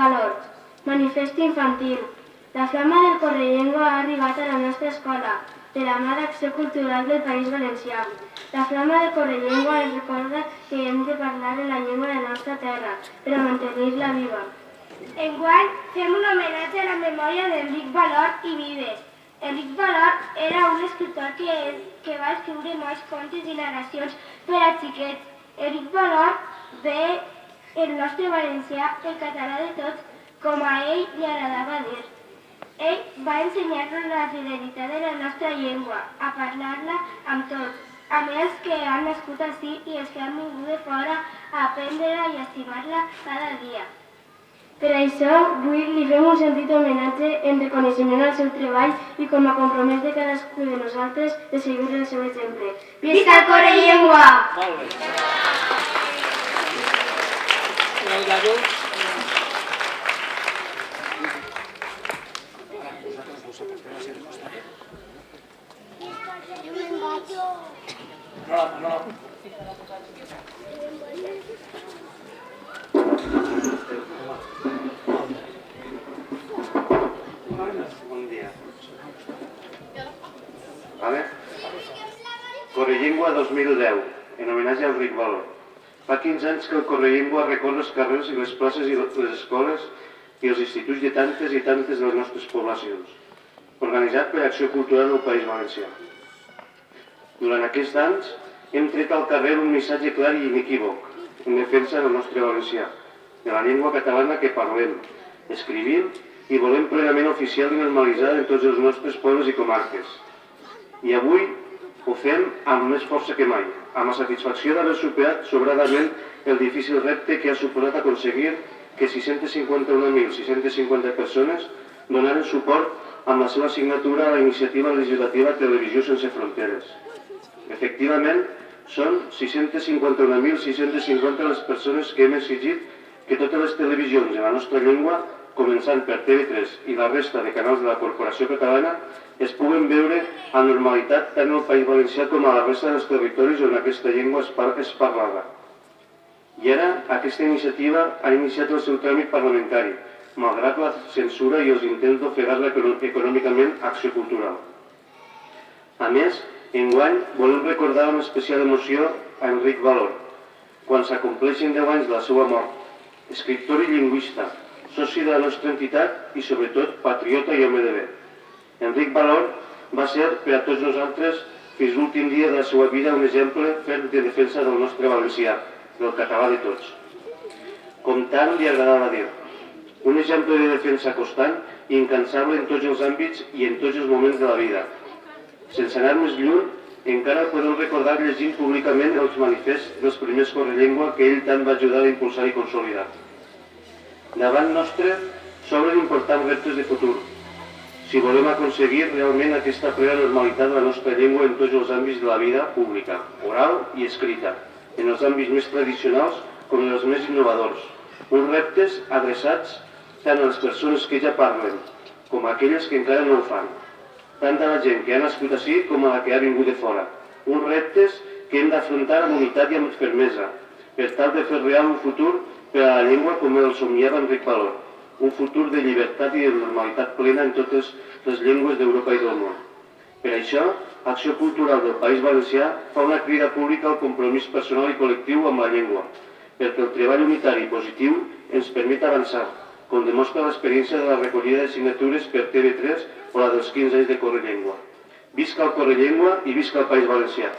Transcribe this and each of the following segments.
Valor. Manifest infantil. La flama del Correllengua ha arribat a la nostra escola, de la mà d'Acció Cultural del País Valencià. La flama del Correllengua ens recorda que hem de parlar en la llengua de la nostra terra per a mantenir-la viva. Enguany fem un homenatge a la memòria d'Enric Valor i Vives. Enric Valor era un escriptor que va escriure molts contes i narracions per a xiquets. Enric Valor ve el nostre valencià, el català de tots, com a ell li agradava dir. Ell va ensenyar-nos la fidelitat de la nostra llengua, a parlar-la amb tots, amb els que han nascut ací i els que han vingut de fora a aprendre-la i a estimar-la cada dia. Per això, avui li fem un sentit homenatge en reconeixement al seu treball i com a compromís de cadascú de nosaltres de seguir el seu exemple. Visca el Correllengua! Molt bé. El gallo. No. Bon dia. Correllengua 2010, en homenatge a Enric Valor. Fa 15 anys que el Correllengua recorre els carrers i les places i les escoles i els instituts de tantes i tantes de les nostres poblacions, organitzat per Acció Cultural del País Valencià. Durant aquests anys hem tret al carrer un missatge clar i inequívoc en defensa del nostre valencià, de la llengua catalana que parlem, escrivim i volem plenament oficial i normalitzada en tots els nostres pobles i comarques. I avui ho fem amb més força que mai, amb la satisfacció d'haver superat sobradament el difícil repte que ha suposat aconseguir que 651.650 persones donaren suport amb la seva signatura a la iniciativa legislativa Televisió Sense Fronteres. Efectivament, són 651.650 les persones que hem exigit que totes les televisions en la nostra llengua, començant per TV3 i la resta de canals de la Corporació Catalana, es puguen veure amb normalitat tant en el País Valencià com a la resta dels territoris on aquesta llengua és parlada. I ara aquesta iniciativa ha iniciat el seu tràmit parlamentari, malgrat la censura i els intents d'ofegar-la econòmicament a Acció Cultural. A més, enguany volem recordar amb especial emoció a Enric Valor, quan s'acompleixin 10 anys de la seva mort, escriptor i lingüista, soci de la nostra entitat i sobretot patriota i home de bé. Enric Valor va ser per a tots nosaltres fins l'últim dia de la seva vida un exemple ferm de defensa del nostre valencià, del català de tots. Com tant li agradava dir, un exemple de defensa constant i incansable en tots els àmbits i en tots els moments de la vida. Sense anar més lluny, encara podem recordar llegint públicament els manifests dels primers Correllengua que ell tant va ajudar a impulsar i consolidar. Davant nostre s'obren importants reptes de futur, si volem aconseguir realment aquesta plena normalitat de la nostra llengua en tots els àmbits de la vida pública, oral i escrita, en els àmbits més tradicionals com en els més innovadors. Uns reptes adreçats tant a les persones que ja parlen com a aquelles que encara no ho fan, tant a la gent que ha nascut ací com a la que ha vingut de fora. Uns reptes que hem d'afrontar amb unitat i amb fermesa, per tal de fer real un futur per a la llengua com el somniava Enric Valor, un futur de llibertat i de normalitat plena en totes les llengües d'Europa i del món. Per això, Acció Cultural del País Valencià fa una crida pública al compromís personal i col·lectiu amb la llengua, perquè el treball unitari i positiu ens permet avançar, com demostra l'experiència de la recollida de signatures per TV3 o la dels 15 anys de Correllengua. Visca el Correllengua i visca el País Valencià!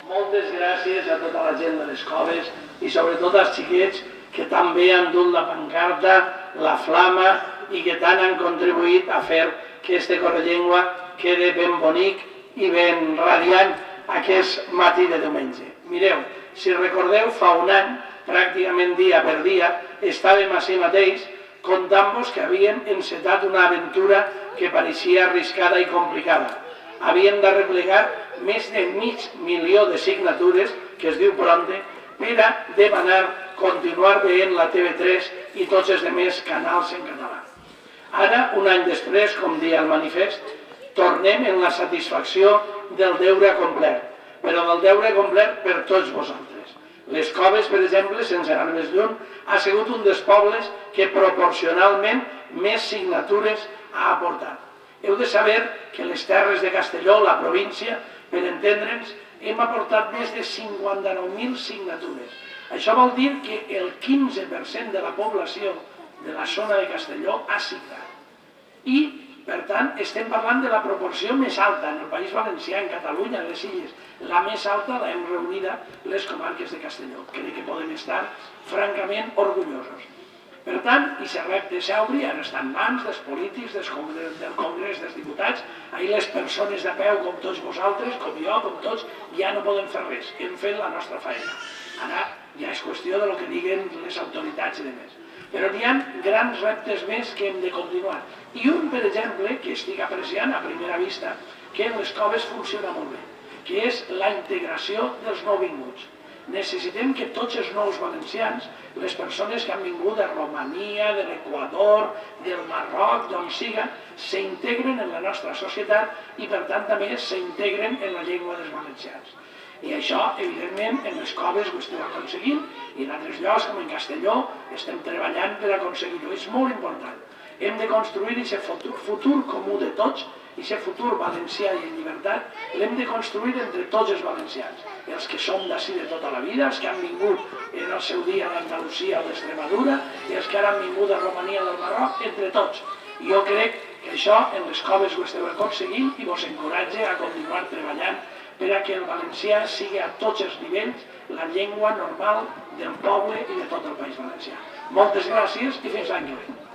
Moltes gràcies a tota la gent de les coves i sobretot als xiquets que també han dut la pancarta, la flama i que tant han contribuït a fer que este Correllengua quede ben bonic i ben radiant aquest matí de diumenge. Mireu, si recordeu, fa un any, pràcticament dia per dia, estàvem ací mateix contant-vos que havíem encetat una aventura que pareixia arriscada i complicada. Havíem de replegar més de 500.000 de signatures, que es diu Pronte, per a demanar continuar veient la TV3 i tots els altres canals en català. Ara, un any després, com deia el manifest, tornem en la satisfacció del deure complet, però del deure complet per tots vosaltres, Les Coves, per exemple, sense anar més lluny, ha sigut un dels pobles que proporcionalment més signatures ha aportat. Heu de saber que les terres de Castelló, la província, per entendre'ns, hem aportat més de 59.000 signatures. Això vol dir que el 15% de la població de la zona de Castelló ha signat. I, per tant, estem parlant de la proporció més alta en el País Valencià, en Catalunya, en les Illes. La més alta l'hem reunida les comarques de Castelló. Crec que podem estar francament orgullosos. Per tant, aquest repte s'obri, ara està en mans dels polítics, del Congrés, dels diputats. Ahir les persones de peu, com tots vosaltres, com jo, com tots, ja no poden fer res. Hem fet la nostra feina. Ara ja és qüestió de lo que diguen les autoritats i demés. Però n'hi ha grans reptes més que hem de continuar. I un, per exemple, que estic apreciant a primera vista, que en les Coves funciona molt bé, que és la integració dels nouvinguts. Necessitem que tots els nous valencians, les persones que han vingut de Romania, de l'Equador, del Marroc, d'on siga, s'integren en la nostra societat i per tant també s'integren en la llengua dels valencians. I això, evidentment, en les Coves ho estem aconseguint i en altres llocs, com en Castelló, estem treballant per aconseguir-ho. És molt important. Hem de construir aquest futur comú de tots, aquest futur valencià i en llibertat, l'hem de construir entre tots els valencians. Els que som d'ací de tota la vida, els que han vingut en el seu dia a l'Andalusia o d'Extremadura, i els que ara han vingut a Romania o del Marroc, entre tots. I jo crec que això en les Coves ho esteu aconseguint i vos encoratge a continuar treballant per a que el valencià sigui a tots els nivells la llengua normal del poble i de tot el País Valencià. Moltes gràcies i fins l'any que ve.